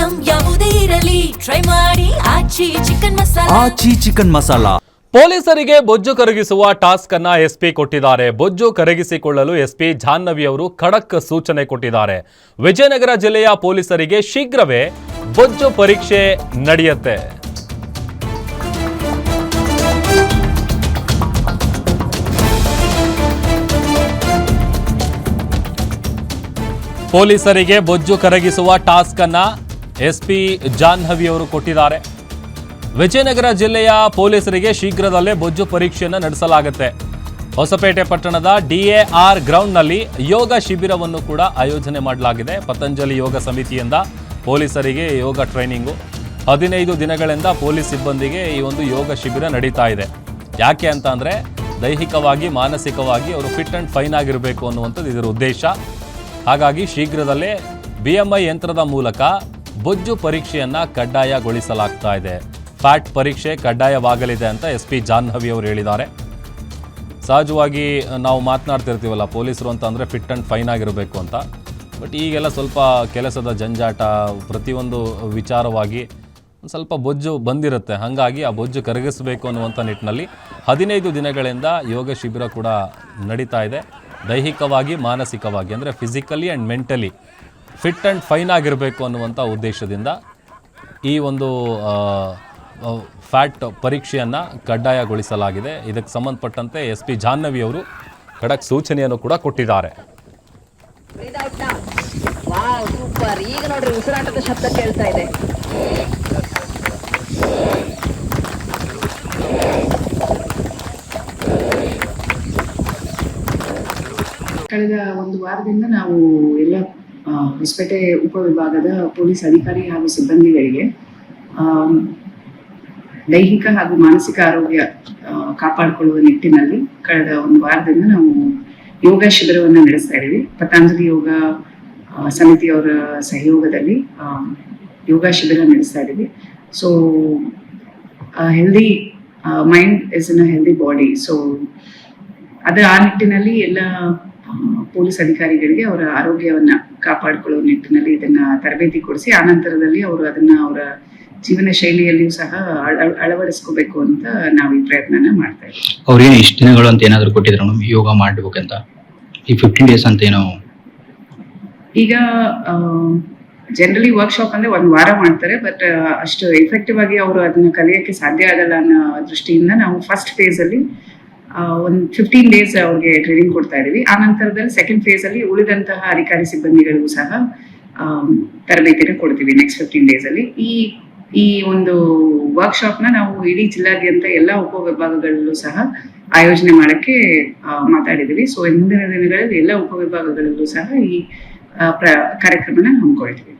Item ಯಾವುದೇ ಇರಲಿ try ಮಾಡಿ ಆಚಿ ಚಿಕನ್ ಮಸಾಲಾ. ಪೊಲೀಸರಿಗೆ ಬೊಜ್ಜು ಕರಗಿಸುವ ಟಾಸ್ಕ್ ಅನ್ನ ಎಸ್ಪಿ ಕೊಟ್ಟಿದ್ದಾರೆ. ಬೊಜ್ಜು ಕರಗಿಸಿಕೊಳ್ಳಲು ಎಸ್ಪಿ ಜಾಹ್ನವಿ ಅವರು ಖಡಕ್ ಸೂಚನೆ ಕೊಟ್ಟಿದ್ದಾರೆ. ವಿಜಯನಗರ ಜಿಲ್ಲೆಯ ಪೊಲೀಸರಿಗೆ ಶೀಘ್ರವೇ ಬೊಜ್ಜು ಪರೀಕ್ಷೆ ನಡೆಯುತ್ತೆ. ಪೊಲೀಸರಿಗೆ ಬೊಜ್ಜು ಕರಗಿಸುವ ಟಾಸ್ಕ್ ಅನ್ನ ಎಸ್ಪಿ ಜಾಹ್ನವಿ ಅವರು ಕೊಟ್ಟಿದ್ದಾರೆ. ವಿಜಯನಗರ ಜಿಲ್ಲೆಯ ಪೊಲೀಸರಿಗೆ ಶೀಘ್ರದಲ್ಲೇ ಬೊಜ್ಜು ಪರೀಕ್ಷೆಯನ್ನು ನಡೆಸಲಾಗುತ್ತೆ. ಹೊಸಪೇಟೆ ಪಟ್ಟಣದ DAR ಗ್ರೌಂಡ್ನಲ್ಲಿ ಯೋಗ ಶಿಬಿರವನ್ನು ಕೂಡ ಆಯೋಜನೆ ಮಾಡಲಾಗಿದೆ. ಪತಂಜಲಿ ಯೋಗ ಸಮಿತಿಯಿಂದ ಪೊಲೀಸರಿಗೆ ಯೋಗ ಟ್ರೈನಿಂಗು 15 ದಿನಗಳಿಂದ ಪೊಲೀಸ್ ಸಿಬ್ಬಂದಿಗೆ ಈ ಒಂದು ಯೋಗ ಶಿಬಿರ ನಡೀತಾ ಇದೆ. ಯಾಕೆ ಅಂತ ಅಂದರೆ ದೈಹಿಕವಾಗಿ ಮಾನಸಿಕವಾಗಿ ಅವರು ಫಿಟ್ ಆ್ಯಂಡ್ ಫೈನ್ ಆಗಿರಬೇಕು ಅನ್ನುವಂಥದ್ದು ಇದರ ಉದ್ದೇಶ. ಹಾಗಾಗಿ ಶೀಘ್ರದಲ್ಲೇ BMI ಯಂತ್ರದ ಮೂಲಕ ಬೊಜ್ಜು ಪರೀಕ್ಷೆಯನ್ನು ಕಡ್ಡಾಯಗೊಳಿಸಲಾಗ್ತಾ ಇದೆ. ಫ್ಯಾಟ್ ಪರೀಕ್ಷೆ ಕಡ್ಡಾಯವಾಗಲಿದೆ ಅಂತ SP ಜಾಹ್ನವಿ ಅವರು ಹೇಳಿದ್ದಾರೆ. ಸಹಜವಾಗಿ ನಾವು ಮಾತನಾಡ್ತಿರ್ತೀವಲ್ಲ, ಪೊಲೀಸರು ಅಂತ ಅಂದರೆ ಫಿಟ್ ಆ್ಯಂಡ್ ಫೈನ್ ಆಗಿರಬೇಕು ಅಂತ. ಬಟ್ ಈಗೆಲ್ಲ ಸ್ವಲ್ಪ ಕೆಲಸದ ಜಂಜಾಟ, ಪ್ರತಿಯೊಂದು ವಿಚಾರವಾಗಿ ಒಂದು ಸ್ವಲ್ಪ ಬೊಜ್ಜು ಬಂದಿರುತ್ತೆ. ಹಾಗಾಗಿ ಆ ಬೊಜ್ಜು ಕರಗಿಸಬೇಕು ಅನ್ನುವಂಥ ನಿಟ್ಟಿನಲ್ಲಿ 15 ದಿನಗಳಿಂದ ಯೋಗ ಶಿಬಿರ ಕೂಡ ನಡೀತಾ ಇದೆ. ದೈಹಿಕವಾಗಿ ಮಾನಸಿಕವಾಗಿ ಅಂದರೆ physically and mentally fit and fine ಆಗಿರಬೇಕು ಅನ್ನುವಂಥ ಉದ್ದೇಶದಿಂದ ಈ ಒಂದು ಫ್ಯಾಟ್ ಪರೀಕ್ಷೆಯನ್ನು ಕಡ್ಡಾಯಗೊಳಿಸಲಾಗಿದೆ. ಇದಕ್ಕೆ ಸಂಬಂಧಪಟ್ಟಂತೆ SP ಜಾಹ್ನವಿ ಅವರು ಖಡಕ್ ಸೂಚನೆಯನ್ನು ಕೂಡ ಕೊಟ್ಟಿದ್ದಾರೆ. ಈಗ ನೋಡ್ರಿ ಉಸಿರಾಟದ ಶಬ್ದ ಕೇಳ್ತಾ ಇದೆ. ಕಳೆದ ಒಂದು ವಾರದಿಂದ ನಾವು ಎಲ್ಲ ಹೊಸಪೇಟೆ ಉಪವಿಭಾಗದ ಪೊಲೀಸ್ ಅಧಿಕಾರಿ ಹಾಗೂ ಸಿಬ್ಬಂದಿಗಳಿಗೆ ದೈಹಿಕ ಹಾಗೂ ಮಾನಸಿಕ ಆರೋಗ್ಯ ಕಾಪಾಡಿಕೊಳ್ಳುವ ನಿಟ್ಟಿನಲ್ಲಿ ಕಳೆದ ಒಂದು ವಾರದಿಂದ ನಾವು ಯೋಗ ಶಿಬಿರವನ್ನು ನಡೆಸ್ತಾ ಇದ್ದೀವಿ. ಪತಂಜಲಿ ಯೋಗ ಸಮಿತಿಯವರ ಸಹಯೋಗದಲ್ಲಿ ಯೋಗ ಶಿಬಿರ ನಡೆಸ್ತಾ ಇದ್ದೀವಿ. So healthy mind is in a healthy body. So ಆ ನಿಟ್ಟಿನಲ್ಲಿ ಎಲ್ಲ ಪೊಲೀಸ್ ಅಧಿಕಾರಿಗಳಿಗೆ ಅವರ ಆರೋಗ್ಯವನ್ನ ಕಾಪಾಡಿಕೊಳ್ಳುವ ನಿಟ್ಟಿನಲ್ಲಿ ಇದನ್ನ ತರಬೇತಿ ಕೊಡಿಸಿ ಆನಂತರದಲ್ಲಿ ಅವರು ಅದನ್ನ ಅವರ ಜೀವನ ಶೈಲಿಯಲ್ಲಿಯೂ ಸಹ ಅಳವಡಿಸ್ಕೋಬೇಕು ಅಂತ ನಾವು ಈ ಪ್ರಯತ್ನನ ಮಾಡ್ತಾ ಇದ್ದೀವಿ. ಅವ್ರೇನು ಇಷ್ಟು ದಿನಗಳು ಅಂತ ಏನಾದ್ರು ಕೊಟ್ಟಿದ್ರು ಯೋಗ ಮಾಡ್ಬೇಕಂತ, ಈ 15 days ಅಂತ ಏನೋ? ಈಗ ಜನರಲಿ ವರ್ಕ್ಶಾಪ್ ಅಂದ್ರೆ ಒಂದು ವಾರ ಮಾಡ್ತಾರೆ, ಬಟ್ ಅಷ್ಟು ಎಫೆಕ್ಟಿವ್ ಆಗಿ ಅವರು ಅದನ್ನ ಕಲಿಯಕ್ಕೆ ಸಾಧ್ಯ ಆಗಲ್ಲ ಅನ್ನೋ ದೃಷ್ಟಿಯಿಂದ ನಾವು ಫಸ್ಟ್ ಫೇಸ್ ಅಲ್ಲಿ ಒಂದು 15 days ಅವ್ರಿಗೆ ಟ್ರೈನಿಂಗ್ ಕೊಡ್ತಾ ಇದೀವಿ. ಆ ನಂತರದಲ್ಲಿ ಸೆಕೆಂಡ್ ಫೇಸ್ ಅಲ್ಲಿ ಉಳಿದಂತಹ ಅಧಿಕಾರಿ ಸಿಬ್ಬಂದಿಗಳಿಗೂ ಸಹ ತರಬೇತಿನ ಕೊಡ್ತೀವಿ ನೆಕ್ಸ್ಟ್ 15 days ಅಲ್ಲಿ. ಈ ಒಂದು ವರ್ಕ್ಶಾಪ್ ನ ನಾವು ಇಡೀ ಜಿಲ್ಲಾದ್ಯಂತ ಎಲ್ಲ ಉಪವಿಭಾಗಗಳಲ್ಲೂ ಸಹ ಆಯೋಜನೆ ಮಾಡಕ್ಕೆ ಮಾತಾಡಿದೀವಿ. ಸೊ ಮುಂದಿನ ದಿನಗಳಲ್ಲಿ ಎಲ್ಲ ಉಪವಿಭಾಗಗಳಲ್ಲೂ ಸಹ ಈ ಕಾರ್ಯಕ್ರಮನ ಹಮ್ಮಿಕೊಳ್ತೀವಿ.